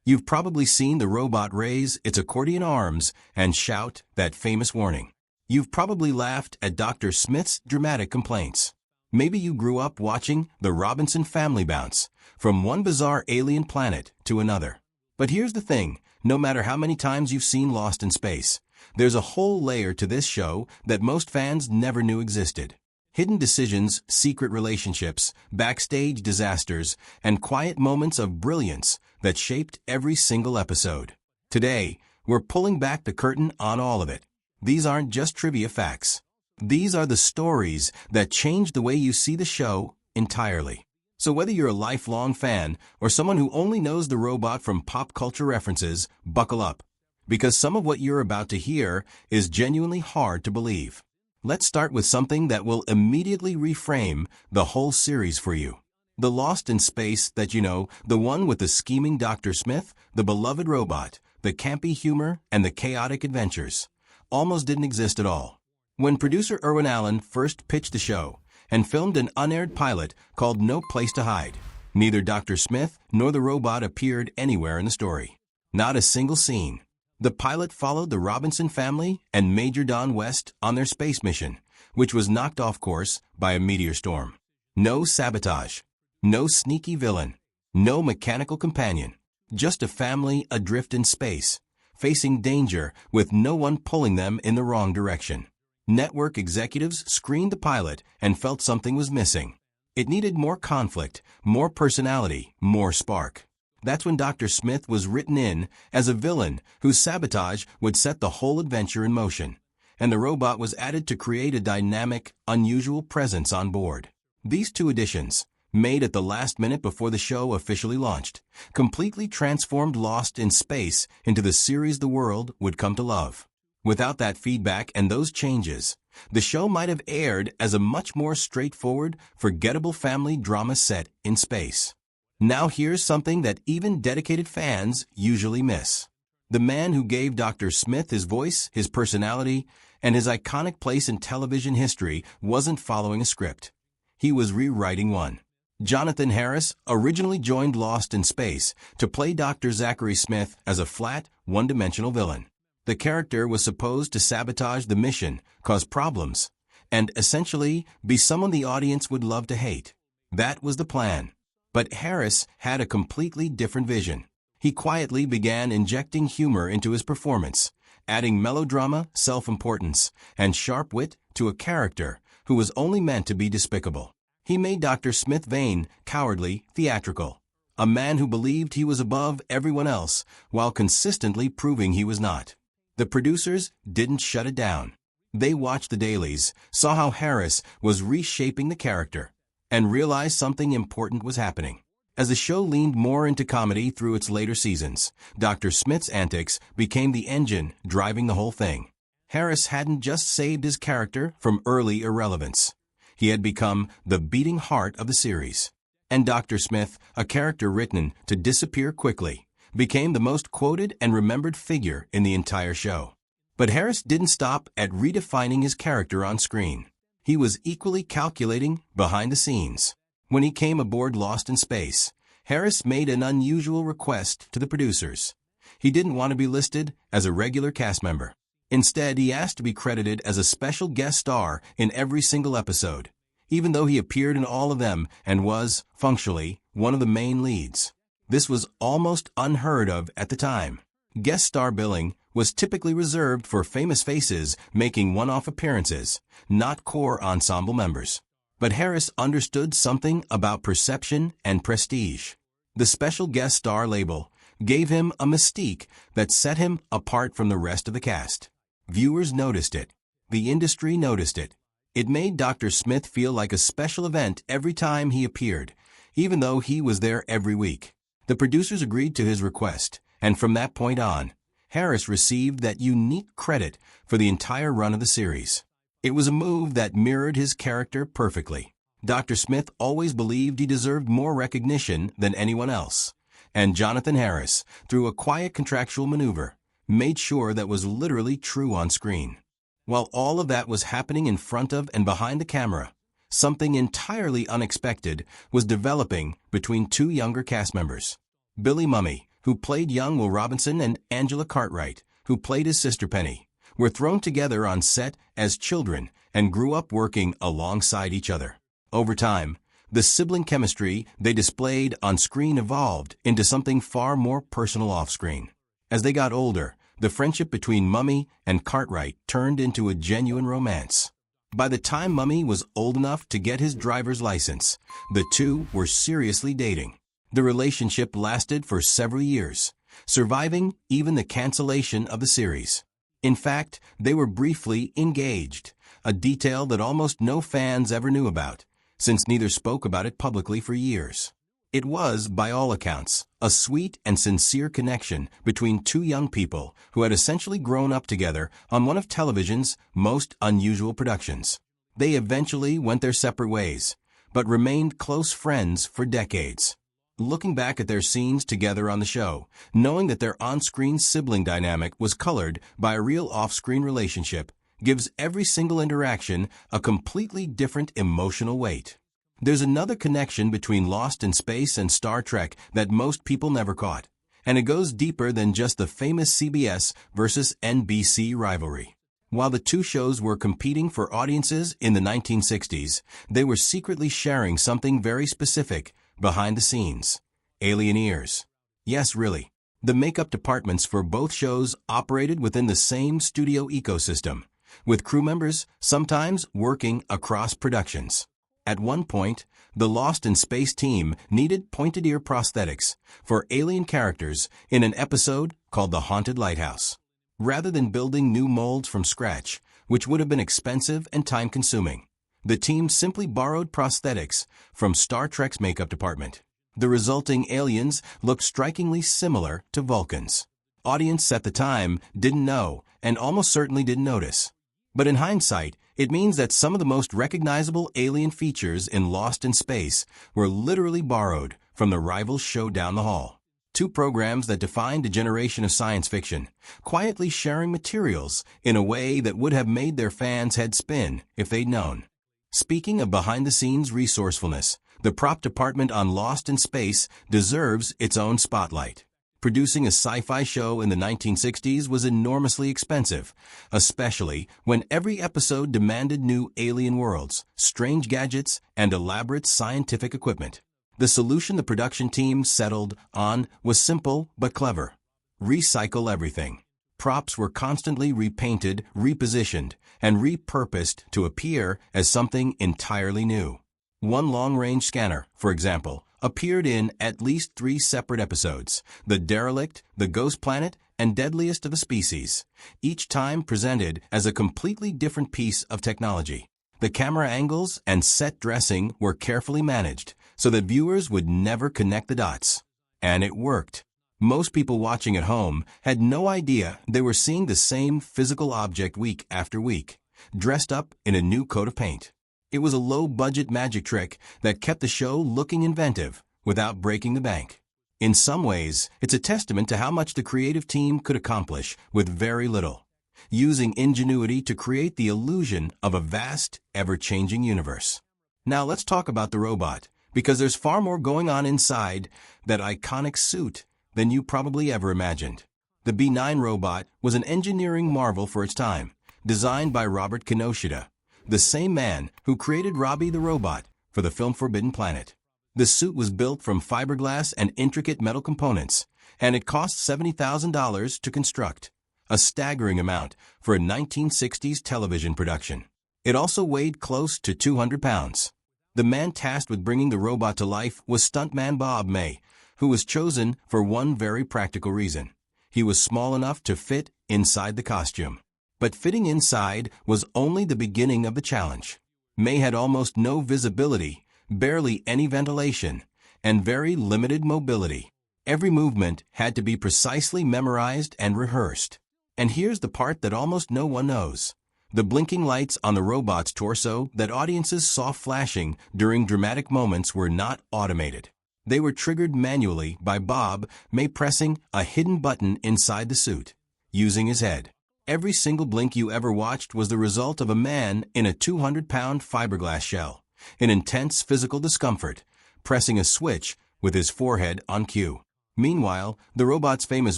You've probably seen the robot raise its accordion arms and shout that famous warning. You've probably laughed at Dr. Smith's dramatic complaints. Maybe you grew up watching the Robinson family bounce from one bizarre alien planet to another. But here's the thing, no matter how many times you've seen Lost in Space, there's a whole layer to this show that most fans never knew existed. Hidden decisions, secret relationships, backstage disasters, and quiet moments of brilliance that shaped every single episode. Today, we're pulling back the curtain on all of it. These aren't just trivia facts. These are the stories that change the way you see the show entirely. So whether you're a lifelong fan or someone who only knows the robot from pop culture references, buckle up. Because some of what you're about to hear is genuinely hard to believe. Let's start with something that will immediately reframe the whole series for you. The Lost in Space that you know, the one with the scheming Dr. Smith, the beloved robot, the campy humor, and the chaotic adventures, almost didn't exist at all. When producer Irwin Allen first pitched the show and filmed an unaired pilot called No Place to Hide, neither Dr. Smith nor the robot appeared anywhere in the story. Not a single scene. The pilot followed the Robinson family and Major Don West on their space mission, which was knocked off course by a meteor storm. No sabotage. No sneaky villain. No mechanical companion. Just a family adrift in space, facing danger with no one pulling them in the wrong direction. Network executives screened the pilot and felt something was missing. It needed more conflict, more personality, more spark. That's when Dr. Smith was written in as a villain whose sabotage would set the whole adventure in motion, and the robot was added to create a dynamic, unusual presence on board. These two additions, made at the last minute before the show officially launched, completely transformed Lost in Space into the series the world would come to love. Without that feedback and those changes, the show might have aired as a much more straightforward, forgettable family drama set in space. Now here's something that even dedicated fans usually miss. The man who gave Dr. Smith his voice, his personality, and his iconic place in television history wasn't following a script. He was rewriting one. Jonathan Harris originally joined Lost in Space to play Dr. Zachary Smith as a flat, one-dimensional villain. The character was supposed to sabotage the mission, cause problems, and essentially be someone the audience would love to hate. That was the plan. But Harris had a completely different vision. He quietly began injecting humor into his performance, adding melodrama, self-importance, and sharp wit to a character who was only meant to be despicable. He made Dr. Smith vain, cowardly, theatrical. A man who believed he was above everyone else while consistently proving he was not. The producers didn't shut it down. They watched the dailies, saw how Harris was reshaping the character, and realized something important was happening. As the show leaned more into comedy through its later seasons, Dr. Smith's antics became the engine driving the whole thing. Harris hadn't just saved his character from early irrelevance. He had become the beating heart of the series. And Dr. Smith, a character written to disappear quickly, became the most quoted and remembered figure in the entire show. But Harris didn't stop at redefining his character on screen. He was equally calculating behind the scenes. When he came aboard Lost in Space, Harris made an unusual request to the producers. He didn't want to be listed as a regular cast member. Instead, he asked to be credited as a special guest star in every single episode, even though he appeared in all of them and was, functionally, one of the main leads. This was almost unheard of at the time. Guest star billing was typically reserved for famous faces making one-off appearances, not core ensemble members. But Harris understood something about perception and prestige. The special guest star label gave him a mystique that set him apart from the rest of the cast. Viewers noticed it. The industry noticed it. It made Dr. Smith feel like a special event every time he appeared, even though he was there every week. The producers agreed to his request, and from that point on, Harris received that unique credit for the entire run of the series. It was a move that mirrored his character perfectly. Dr. Smith always believed he deserved more recognition than anyone else, and Jonathan Harris, through a quiet contractual maneuver, made sure that was literally true on screen. While all of that was happening in front of and behind the camera, something entirely unexpected was developing between two younger cast members. Billy Mumy, who played young Will Robinson, and Angela Cartwright, who played his sister Penny, were thrown together on set as children and grew up working alongside each other. Over time, the sibling chemistry they displayed on screen evolved into something far more personal off-screen. As they got older, the friendship between Mummy and Cartwright turned into a genuine romance. By the time Mummy was old enough to get his driver's license, the two were seriously dating. The relationship lasted for several years, surviving even the cancellation of the series. In fact, they were briefly engaged, a detail that almost no fans ever knew about, since neither spoke about it publicly for years. It was, by all accounts, a sweet and sincere connection between two young people who had essentially grown up together on one of television's most unusual productions. They eventually went their separate ways, but remained close friends for decades. Looking back at their scenes together on the show, knowing that their on-screen sibling dynamic was colored by a real off-screen relationship, gives every single interaction a completely different emotional weight. There's another connection between Lost in Space and Star Trek that most people never caught, and it goes deeper than just the famous CBS versus NBC rivalry. While the two shows were competing for audiences in the 1960s, they were secretly sharing something very specific behind the scenes: alien ears. Yes, really. The makeup departments for both shows operated within the same studio ecosystem, with crew members sometimes working across productions. At one point, the Lost in Space team needed pointed ear prosthetics for alien characters in an episode called The Haunted Lighthouse. Rather than building new molds from scratch, which would have been expensive and time-consuming, the team simply borrowed prosthetics from Star Trek's makeup department. The resulting aliens looked strikingly similar to Vulcans. Audience at the time didn't know and almost certainly didn't notice. But in hindsight, it means that some of the most recognizable alien features in Lost in Space were literally borrowed from the rival show down the hall. Two programs that defined a generation of science fiction, quietly sharing materials in a way that would have made their fans' heads spin if they'd known. Speaking of behind-the-scenes resourcefulness, the prop department on Lost in Space deserves its own spotlight. Producing a sci-fi show in the 1960s was enormously expensive, especially when every episode demanded new alien worlds, strange gadgets, and elaborate scientific equipment. The solution the production team settled on was simple but clever: recycle everything. Props were constantly repainted, repositioned, and repurposed to appear as something entirely new. One long-range scanner, for example, appeared in at least 3 separate episodes: The Derelict, The Ghost Planet, and Deadliest of a Species, each time presented as a completely different piece of technology. The camera angles and set dressing were carefully managed so that viewers would never connect the dots. And it worked. Most people watching at home had no idea they were seeing the same physical object week after week, dressed up in a new coat of paint. It was a low-budget magic trick that kept the show looking inventive without breaking the bank. In some ways, it's a testament to how much the creative team could accomplish with very little, using ingenuity to create the illusion of a vast, ever-changing universe. Now let's talk about the robot, because there's far more going on inside that iconic suit than you probably ever imagined. The B-9 robot was an engineering marvel for its time, designed by Robert Kinoshita, the same man who created Robbie the Robot for the film Forbidden Planet. The suit was built from fiberglass and intricate metal components, and it cost $70,000 to construct, a staggering amount for a 1960s television production. It also weighed close to 200 pounds. The man tasked with bringing the robot to life was stuntman Bob May, who was chosen for one very practical reason: he was small enough to fit inside the costume. But fitting inside was only the beginning of the challenge. May had almost no visibility, barely any ventilation, and very limited mobility. Every movement had to be precisely memorized and rehearsed. And here's the part that almost no one knows: the blinking lights on the robot's torso that audiences saw flashing during dramatic moments were not automated. They were triggered manually by Bob May pressing a hidden button inside the suit, using his head. Every single blink you ever watched was the result of a man in a 200-pound fiberglass shell, in intense physical discomfort, pressing a switch with his forehead on cue. Meanwhile, the robot's famous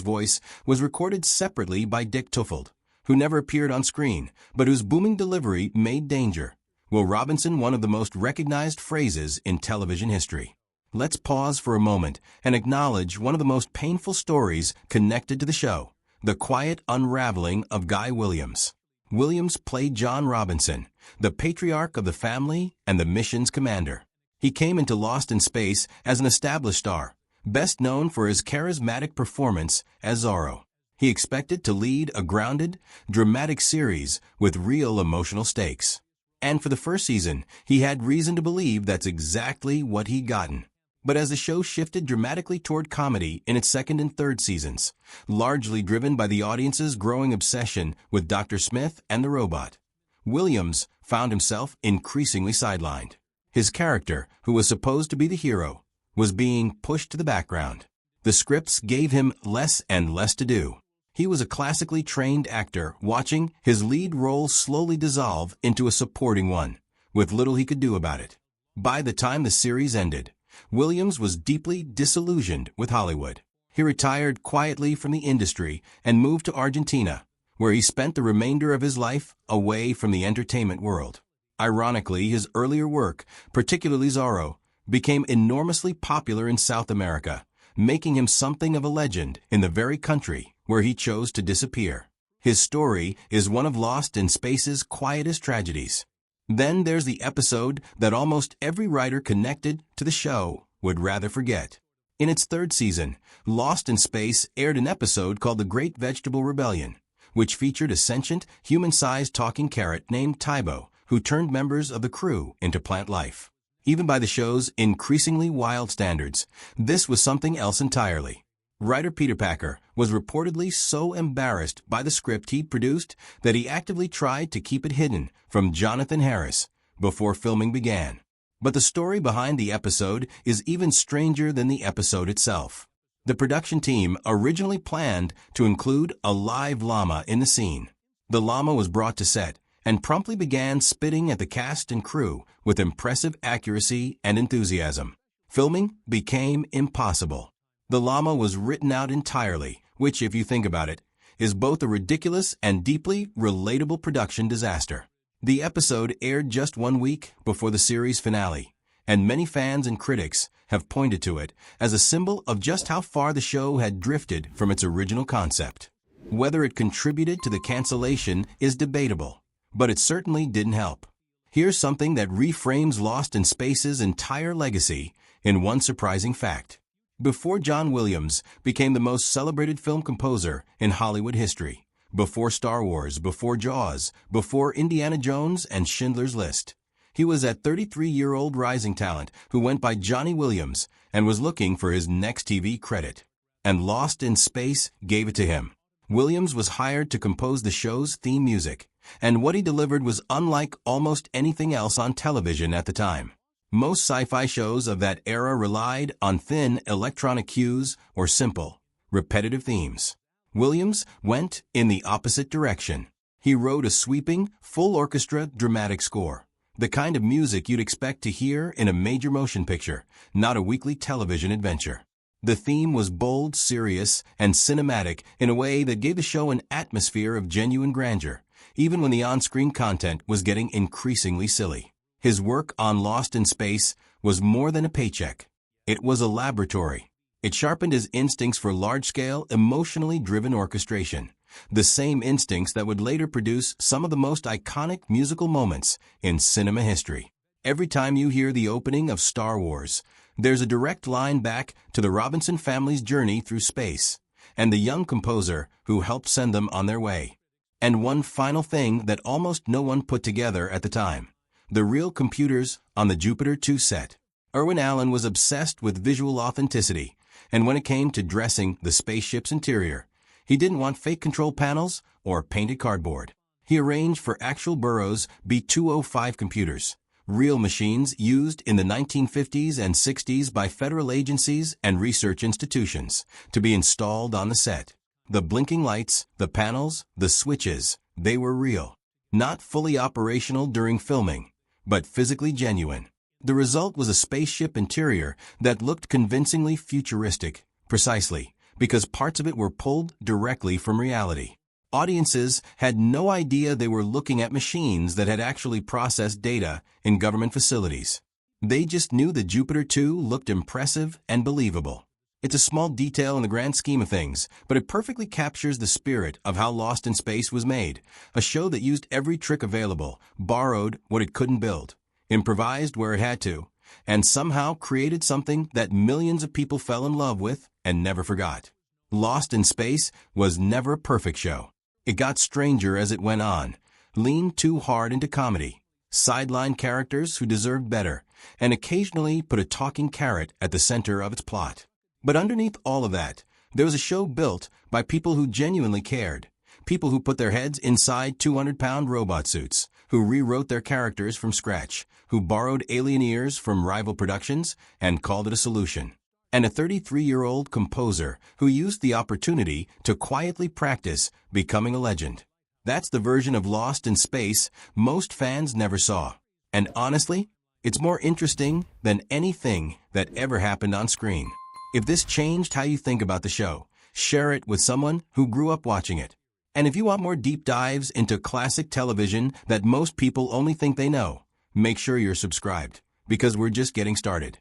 voice was recorded separately by Dick Tufeld, who never appeared on screen, but whose booming delivery made danger. Will Robinson one of the most recognized phrases in television history. Let's pause for a moment and acknowledge one of the most painful stories connected to the show, the quiet unraveling of Guy Williams. Williams played John Robinson, the patriarch of the family and the mission's commander. He came into Lost in Space as an established star, best known for his charismatic performance as Zorro. He expected to lead a grounded, dramatic series with real emotional stakes. And for the first season, he had reason to believe that's exactly what he'd gotten. But as the show shifted dramatically toward comedy in its second and third seasons, largely driven by the audience's growing obsession with Dr. Smith and the robot, Williams found himself increasingly sidelined. His character, who was supposed to be the hero, was being pushed to the background. The scripts gave him less and less to do. He was a classically trained actor watching his lead role slowly dissolve into a supporting one, with little he could do about it. By the time the series ended, Williams was deeply disillusioned with Hollywood. He retired quietly from the industry and moved to Argentina, where he spent the remainder of his life away from the entertainment world. Ironically, his earlier work, particularly Zorro, became enormously popular in South America, making him something of a legend in the very country where he chose to disappear. His story is one of Lost in Space's quietest tragedies. Then there's the episode that almost every writer connected to the show would rather forget. In its third season, Lost in Space aired an episode called The Great Vegetable Rebellion, which featured a sentient, human-sized talking carrot named Tybo, who turned members of the crew into plant life. Even by the show's increasingly wild standards, this was something else entirely. Writer Peter Packer was reportedly so embarrassed by the script he'd produced that he actively tried to keep it hidden from Jonathan Harris before filming began. But the story behind the episode is even stranger than the episode itself. The production team originally planned to include a live llama in the scene. The llama was brought to set and promptly began spitting at the cast and crew with impressive accuracy and enthusiasm. Filming became impossible. The llama was written out entirely, which, if you think about it, is both a ridiculous and deeply relatable production disaster. The episode aired just 1 week before the series finale, and many fans and critics have pointed to it as a symbol of just how far the show had drifted from its original concept. Whether it contributed to the cancellation is debatable, but it certainly didn't help. Here's something that reframes Lost in Space's entire legacy in one surprising fact. Before John Williams became the most celebrated film composer in Hollywood history, before Star Wars, before Jaws, before Indiana Jones and Schindler's List, he was a 33-year-old rising talent who went by Johnny Williams and was looking for his next TV credit. And Lost in Space gave it to him. Williams was hired to compose the show's theme music, and what he delivered was unlike almost anything else on television at the time. Most sci-fi shows of that era relied on thin electronic cues or simple, repetitive themes. Williams went in the opposite direction. He wrote a sweeping, full orchestra dramatic score, the kind of music you'd expect to hear in a major motion picture, not a weekly television adventure. The theme was bold, serious, and cinematic in a way that gave the show an atmosphere of genuine grandeur, even when the on-screen content was getting increasingly silly. His work on Lost in Space was more than a paycheck. It was a laboratory. It sharpened his instincts for large-scale, emotionally driven orchestration, the same instincts that would later produce some of the most iconic musical moments in cinema history. Every time you hear the opening of Star Wars, there's a direct line back to the Robinson family's journey through space, and the young composer who helped send them on their way. And one final thing that almost no one put together at the time: the real computers on the Jupiter 2 set. Irwin Allen was obsessed with visual authenticity, and when it came to dressing the spaceship's interior, he didn't want fake control panels or painted cardboard. He arranged for actual Burroughs B205 computers, real machines used in the 1950s and 60s by federal agencies and research institutions, to be installed on the set. The blinking lights, the panels, the switches, they were real. Not fully operational during filming, but physically genuine. The result was a spaceship interior that looked convincingly futuristic, Precisely, because parts of it were pulled directly from reality. Audiences had no idea they were looking at machines that had actually processed data in government facilities. They just knew that Jupiter 2 looked impressive and believable. It's a small detail in the grand scheme of things, but it perfectly captures the spirit of how Lost in Space was made, a show that used every trick available, borrowed what it couldn't build, improvised where it had to, and somehow created something that millions of people fell in love with and never forgot. Lost in Space was never a perfect show. It got stranger as it went on, leaned too hard into comedy, sidelined characters who deserved better, and occasionally put a talking carrot at the center of its plot. But underneath all of that, there was a show built by people who genuinely cared, people who put their heads inside 200-pound robot suits, who rewrote their characters from scratch, who borrowed alien ears from rival productions and called it a solution. And a 33-year-old composer who used the opportunity to quietly practice becoming a legend. That's the version of Lost in Space most fans never saw. And honestly, it's more interesting than anything that ever happened on screen. If this changed how you think about the show, share it with someone who grew up watching it. And if you want more deep dives into classic television that most people only think they know, make sure you're subscribed, because we're just getting started.